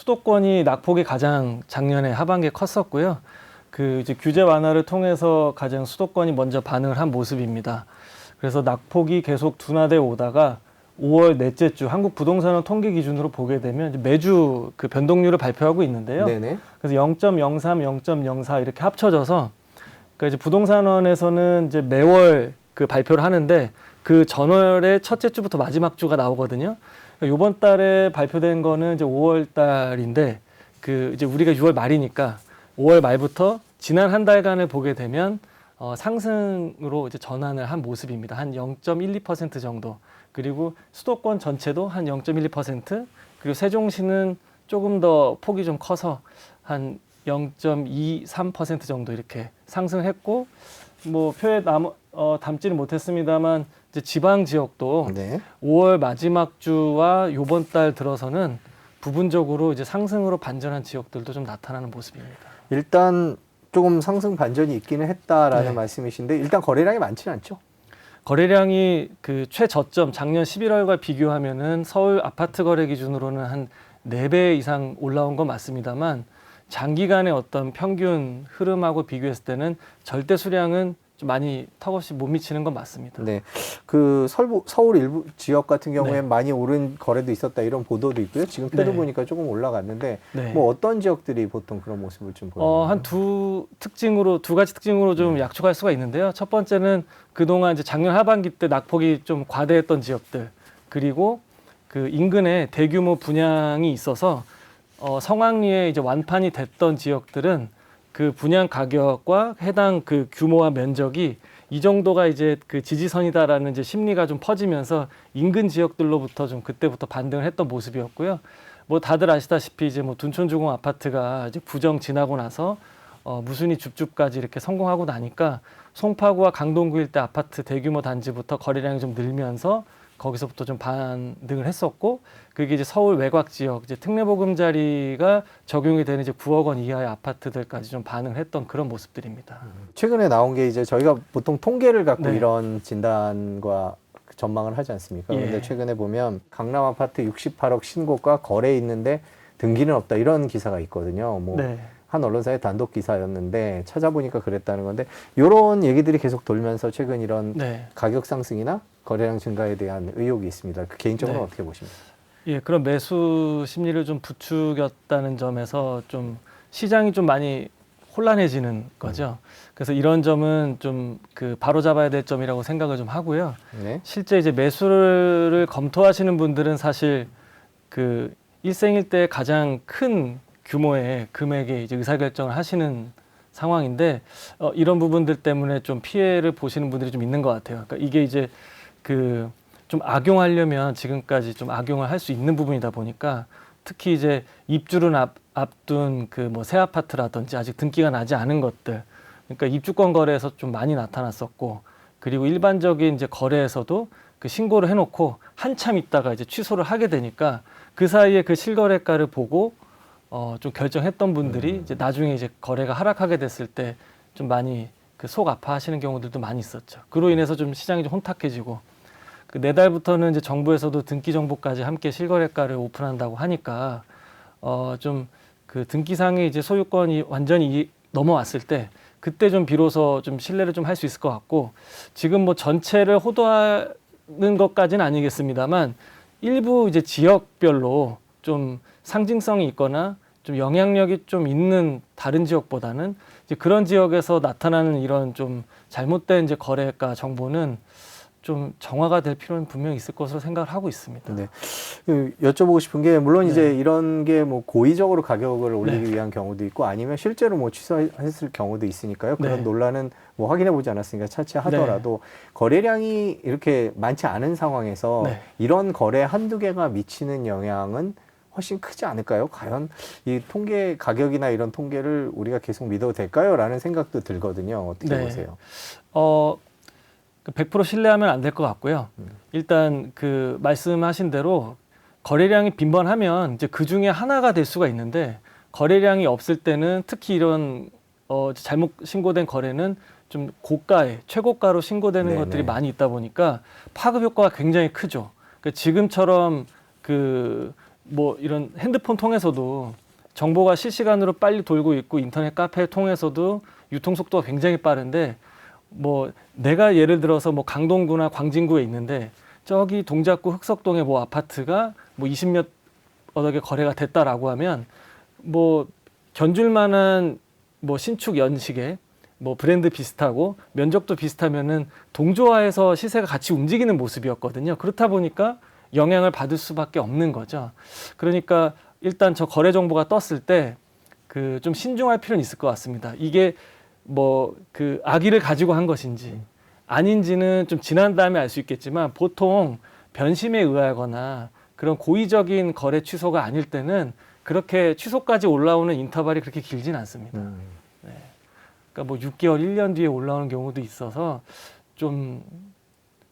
수도권이 낙폭이 가장 작년에 하반기에 컸었고요. 그 이제 규제 완화를 통해서 가장 수도권이 먼저 반응을 한 모습입니다. 그래서 낙폭이 계속 둔화돼 오다가 5월 넷째 주 한국 부동산원 통계 기준으로 보게 되면 이제 매주 그 변동률을 발표하고 있는데요. 네네. 그래서 0.03, 0.04 이렇게 합쳐져서 그러니까 이제 부동산원에서는 이제 매월 그 발표를 하는데 그 전월의 첫째 주부터 마지막 주가 나오거든요. 그러니까 이번 달에 발표된 거는 이제 5월 달인데 그 이제 우리가 6월 말이니까 5월 말부터 지난 한 달간을 보게 되면 상승으로 이제 전환을 한 모습입니다. 한 0.12% 정도. 그리고 수도권 전체도 한 0.12%, 그리고 세종시는 조금 더 폭이 좀 커서 한 0.23% 정도 이렇게 상승했고, 뭐 표에 담지는 못했습니다만 이제 지방 지역도 네. 5월 마지막 주와 요번 달 들어서는 부분적으로 이제 상승으로 반전한 지역들도 좀 나타나는 모습입니다. 일단 조금 상승 반전이 있기는 했다라는 네. 말씀이신데 일단 거래량이 많지는 않죠? 거래량이 그 최저점 작년 11월과 비교하면은 서울 아파트 거래 기준으로는 한 4배 이상 올라온 건 맞습니다만 장기간의 어떤 평균 흐름하고 비교했을 때는 절대 수량은 좀 많이 턱없이 못 미치는 건 맞습니다. 네. 그 서울 일부 지역 같은 경우에 네. 많이 오른 거래도 있었다 이런 보도도 있고요. 지금 표를 네. 보니까 조금 올라갔는데 네. 뭐 어떤 지역들이 보통 그런 모습을 좀 보여요? 한 두 가지 특징으로 좀 약축할 수가 있는데요. 첫 번째는 그동안 이제 작년 하반기 때 낙폭이 좀 과대했던 지역들, 그리고 그 인근에 대규모 분양이 있어서 성황리에 이제 완판이 됐던 지역들은 그 분양 가격과 해당 그 규모와 면적이 이 정도가 이제 그 지지선이다라는 이제 심리가 좀 퍼지면서 인근 지역들로부터 좀 그때부터 반등을 했던 모습이었고요. 뭐 다들 아시다시피 이제 뭐 둔촌주공 아파트가 이제 부정 지나고 나서 무순위 줍줍까지 이렇게 성공하고 나니까 송파구와 강동구 일대 아파트 대규모 단지부터 거래량이 좀 늘면서 거기서부터 좀 반등을 했었고, 그게 이제 서울 외곽 지역 이제 특례보금자리가 적용이 되는 이제 9억 원 이하의 아파트들까지 좀 반응을 했던 그런 모습들입니다. 최근에 나온 게 이제 저희가 보통 통계를 갖고 네. 이런 진단과 전망을 하지 않습니까? 예. 그런데 최근에 보면 강남 아파트 68억 신고가 거래에 있는데 등기는 없다 이런 기사가 있거든요. 뭐 네. 한 언론사의 단독 기사였는데 찾아보니까 그랬다는 건데 이런 얘기들이 계속 돌면서 최근 이런 네. 가격 상승이나 거래량 증가에 대한 의혹이 있습니다. 그 개인적으로 네. 어떻게 보십니까? 예, 그런 매수 심리를 좀 부추겼다는 점에서 좀 시장이 좀 많이 혼란해지는 거죠. 그래서 이런 점은 좀 그 바로 잡아야 될 점이라고 생각을 좀 하고요. 네. 실제 이제 매수를 검토하시는 분들은 사실 그 일생일대 가장 큰 규모의 금액에 이제 의사결정을 하시는 상황인데 이런 부분들 때문에 좀 피해를 보시는 분들이 좀 있는 것 같아요. 그러니까 이게 이제 그 좀 악용하려면 지금까지 좀 악용을 할 수 있는 부분이다 보니까 특히 이제 입주를 앞둔 그 뭐 새 아파트라든지 아직 등기가 나지 않은 것들, 그러니까 입주권 거래에서 좀 많이 나타났었고, 그리고 일반적인 이제 거래에서도 그 신고를 해놓고 한참 있다가 이제 취소를 하게 되니까 그 사이에 그 실거래가를 보고 좀 결정했던 분들이 이제 나중에 이제 거래가 하락하게 됐을 때 좀 많이 그 속 아파하시는 경우들도 많이 있었죠. 그로 인해서 좀 시장이 좀 혼탁해지고, 그 내달부터는 이제 정부에서도 등기 정보까지 함께 실거래가를 오픈한다고 하니까 좀 그 등기상의 이제 소유권이 완전히 넘어왔을 때 그때 좀 비로소 좀 신뢰를 좀 할 수 있을 것 같고, 지금 뭐 전체를 호도하는 것까지는 아니겠습니다만 일부 이제 지역별로 좀 상징성이 있거나 좀 영향력이 좀 있는 다른 지역보다는 이제 그런 지역에서 나타나는 이런 좀 잘못된 이제 거래가 정보는 좀 정화가 될 필요는 분명히 있을 것으로 생각을 하고 있습니다. 네. 그 여쭤보고 싶은 게 물론 네. 이제 이런 게 뭐 고의적으로 가격을 올리기 네. 위한 경우도 있고 아니면 실제로 뭐 취소했을 경우도 있으니까요. 그런 네. 논란은 뭐 확인해 보지 않았으니까 차치하더라도 거래량이 이렇게 많지 않은 상황에서 네. 이런 거래 한두 개가 미치는 영향은 훨씬 크지 않을까요? 과연 이 통계 가격이나 이런 통계를 우리가 계속 믿어도 될까요? 라는 생각도 들거든요. 어떻게 네. 보세요? 100% 신뢰하면 안 될 것 같고요. 일단 그 말씀하신 대로 거래량이 빈번하면 이제 그 중에 하나가 될 수가 있는데, 거래량이 없을 때는 특히 이런 잘못 신고된 거래는 좀 고가에 최고가로 신고되는 네네. 것들이 많이 있다 보니까 파급 효과가 굉장히 크죠. 그러니까 지금처럼 그 뭐 이런 핸드폰 통해서도 정보가 실시간으로 빨리 돌고 있고 인터넷 카페 통해서도 유통 속도가 굉장히 빠른데 뭐 내가 예를 들어서 뭐 강동구나 광진구에 있는데 저기 동작구 흑석동의 뭐 아파트가 뭐 20몇 억에 거래가 됐다라고 하면 뭐 견줄 만한 뭐 신축 연식에 뭐 브랜드 비슷하고 면적도 비슷하면은 동조화해서 시세가 같이 움직이는 모습이었거든요. 그렇다 보니까 영향을 받을 수밖에 없는 거죠. 그러니까 일단 저 거래 정보가 떴을 때 그 좀 신중할 필요는 있을 것 같습니다. 이게 뭐 그 악의를 가지고 한 것인지 아닌지는 좀 지난 다음에 알 수 있겠지만 보통 변심에 의하거나 그런 고의적인 거래 취소가 아닐 때는 그렇게 취소까지 올라오는 인터벌이 그렇게 길진 않습니다. 네. 그러니까 뭐 6개월, 1년 뒤에 올라오는 경우도 있어서 좀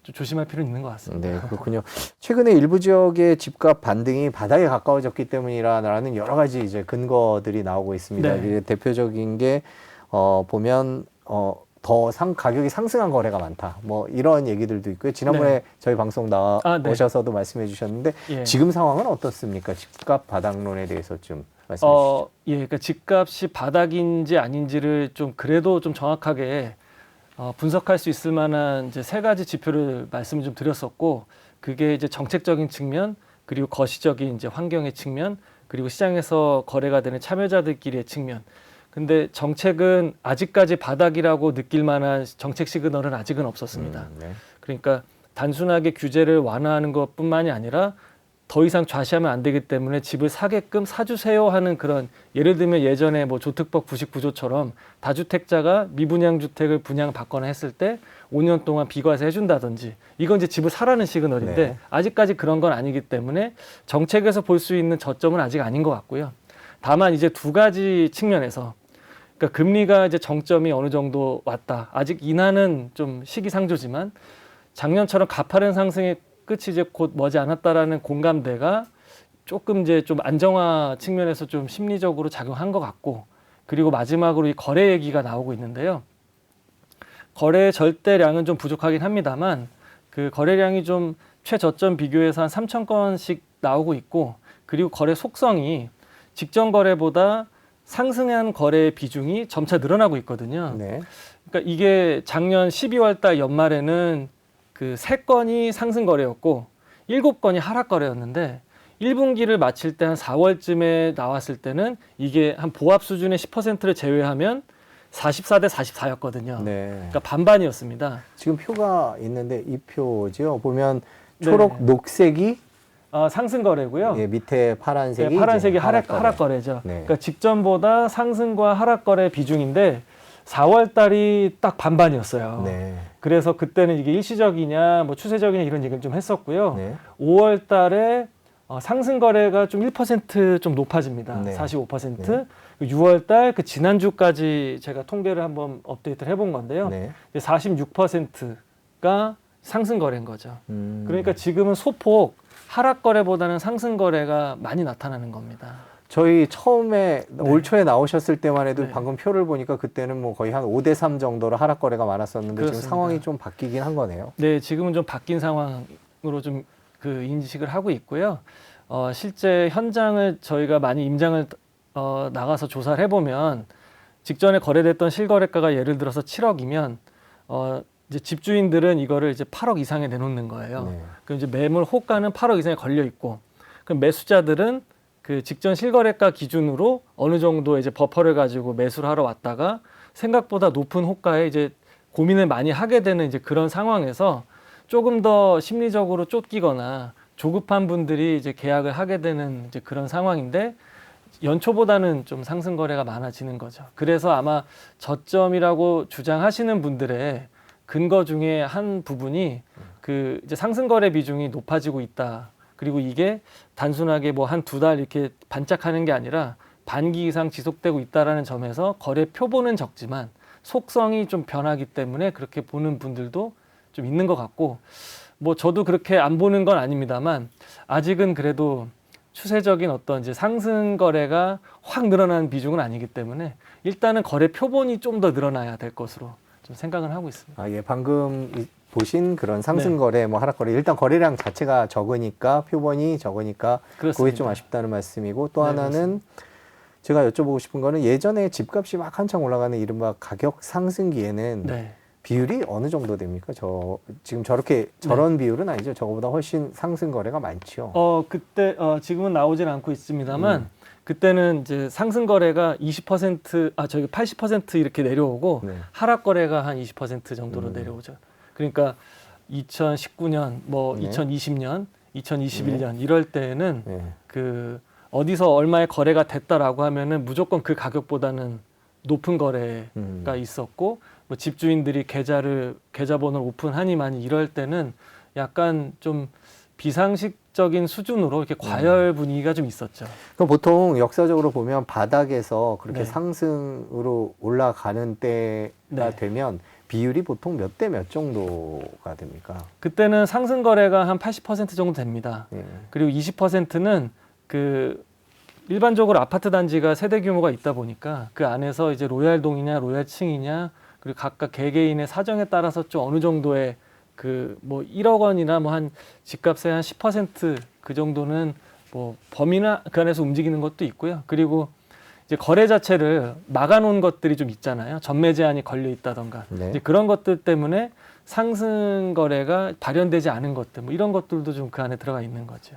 조심할 필요는 있는 것 같습니다. 네, 그렇군요. 최근에 일부 지역의 집값 반등이 바닥에 가까워졌기 때문이라는 여러 가지 이제 근거들이 나오고 있습니다. 네. 이게 대표적인 게 보면 가격이 상승한 거래가 많다. 뭐 이런 얘기들도 있고요. 지난번에 네. 저희 방송 네. 나오셔서도 말씀해 주셨는데 예. 지금 상황은 어떻습니까? 집값 바닥론에 대해서 좀 말씀해 주시죠. 예, 그러니까 집값이 바닥인지 아닌지를 좀 그래도 좀 정확하게 분석할 수 있을 만한 이제 세 가지 지표를 말씀을 좀 드렸었고, 그게 이제 정책적인 측면, 그리고 거시적인 이제 환경의 측면, 그리고 시장에서 거래가 되는 참여자들끼리의 측면. 근데 정책은 아직까지 바닥이라고 느낄 만한 정책 시그널은 아직은 없었습니다. 네. 그러니까 단순하게 규제를 완화하는 것뿐만이 아니라 더 이상 좌시하면 안 되기 때문에 집을 사게끔 사주세요 하는 그런, 예를 들면 예전에 뭐 조특법 99조처럼 다주택자가 미분양 주택을 분양받거나 했을 때 5년 동안 비과세 해준다든지, 이건 이제 집을 사라는 시그널인데 네. 아직까지 그런 건 아니기 때문에 정책에서 볼 수 있는 저점은 아직 아닌 것 같고요. 다만 이제 두 가지 측면에서, 그러니까 금리가 이제 정점이 어느 정도 왔다. 아직 인하는 좀 시기상조지만 작년처럼 가파른 상승의 끝이 이제 곧 머지 않았다라는 공감대가 조금 이제 좀 안정화 측면에서 좀 심리적으로 작용한 것 같고, 그리고 마지막으로 이 거래 얘기가 나오고 있는데요. 거래 절대량은 좀 부족하긴 합니다만 그 거래량이 좀 최저점 비교해서 한 3천 건씩 나오고 있고, 그리고 거래 속성이 직전 거래보다 상승한 거래의 비중이 점차 늘어나고 있거든요. 네. 그러니까 이게 작년 12월 달 연말에는 그 3건이 상승 거래였고 7건이 하락 거래였는데 1분기를 마칠 때 한 4월쯤에 나왔을 때는 이게 한 보합 수준의 10%를 제외하면 44대 44였거든요. 네. 그러니까 반반이었습니다. 지금 표가 있는데 이 표죠. 보면 초록, 네. 녹색이 상승 거래고요. 예, 밑에 파란색이 네, 파란색이 이제 하락 거래죠. 네. 그러니까 직전보다 상승과 하락 거래 비중인데 4월 달이 딱 반반이었어요. 네. 그래서 그때는 이게 일시적이냐, 뭐 추세적이냐 이런 얘기를 좀 했었고요. 네. 5월 달에 상승 거래가 좀 1% 높아집니다. 네. 45%. 네. 6월 달 그 지난주까지 제가 통계를 한번 업데이트를 해본 건데요. 네. 46%가 상승 거래인 거죠. 음. 그러니까 지금은 소폭 하락 거래보다는 상승 거래가 많이 나타나는 겁니다. 저희 처음에 올 초에 나오셨을 때만 해도 네. 방금 표를 보니까 그때는 뭐 거의 한 5대 3 정도로 하락 거래가 많았었는데 그렇습니다. 지금 상황이 좀 바뀌긴 한 거네요. 네, 지금은 좀 바뀐 상황으로 좀 그 인식을 하고 있고요. 실제 현장을 저희가 많이 임장을 나가서 조사를 해보면 직전에 거래됐던 실거래가가 예를 들어서 7억이면 이제 집주인들은 이거를 이제 8억 이상에 내놓는 거예요. 네. 그럼 이제 매물 호가는 8억 이상에 걸려 있고, 그럼 매수자들은 그 직전 실거래가 기준으로 어느 정도 이제 버퍼를 가지고 매수를 하러 왔다가 생각보다 높은 호가에 이제 고민을 많이 하게 되는 이제 그런 상황에서 조금 더 심리적으로 쫓기거나 조급한 분들이 이제 계약을 하게 되는 이제 그런 상황인데, 연초보다는 좀 상승 거래가 많아지는 거죠. 그래서 아마 저점이라고 주장하시는 분들의 근거 중에 한 부분이 그 이제 상승 거래 비중이 높아지고 있다. 그리고 이게 단순하게 뭐 한 두 달 이렇게 반짝하는 게 아니라 반기 이상 지속되고 있다라는 점에서 거래 표본은 적지만 속성이 좀 변하기 때문에 그렇게 보는 분들도 좀 있는 것 같고, 뭐 저도 그렇게 안 보는 건 아닙니다만 아직은 그래도 추세적인 어떤 이제 상승 거래가 확 늘어나는 비중은 아니기 때문에 일단은 거래 표본이 좀 더 늘어나야 될 것으로 좀 생각을 하고 있습니다. 아, 예, 방금 보신 그런 상승 네. 거래, 뭐 하락 거래, 일단 거래량 자체가 적으니까 표본이 적으니까 그게 좀 그렇습니다. 아쉽다는 말씀이고 또 네, 하나는 그렇습니다. 제가 여쭤보고 싶은 거는 예전에 집값이 막 한창 올라가는 이른바 가격 상승기에는 네. 비율이 어느 정도 됩니까? 지금 저런 비율은 아니죠. 저거보다 훨씬 상승 거래가 많죠. 그때 지금은 나오진 않고 있습니다만 음. 그때는 이제 상승 거래가 20% 저기 80% 이렇게 내려오고 네. 하락 거래가 한 20% 정도로 내려오죠. 그러니까 2019년, 뭐 네. 2020년, 2021년 이럴 때는 네. 그 어디서 얼마의 거래가 됐다라고 하면은 무조건 그 가격보다는 높은 거래가 있었고 뭐 집주인들이 계좌번호를 오픈하니만이 이럴 때는 약간 좀 비상식적인 수준으로 이렇게 과열 분위기가 좀 있었죠. 그럼 보통 역사적으로 보면 바닥에서 그렇게 네. 상승으로 올라가는 때가 네. 되면 비율이 보통 몇 대 몇 정도가 됩니까? 그때는 상승 거래가 한 80% 정도 됩니다. 예. 그리고 20%는 그 일반적으로 아파트 단지가 세대 규모가 있다 보니까 그 안에서 이제 로얄동이냐 로얄층이냐 그리고 각각 개개인의 사정에 따라서 좀 어느 정도의 그 뭐 1억 원이나 뭐 한 집값의 한 10%그 정도는 뭐 범위나 그 안에서 움직이는 것도 있고요. 그리고 이제 거래 자체를 막아놓은 것들이 좀 있잖아요. 전매 제한이 걸려 있다던가 네. 이제 그런 것들 때문에 상승 거래가 발현되지 않은 것들 뭐 이런 것들도 좀 그 안에 들어가 있는 거죠.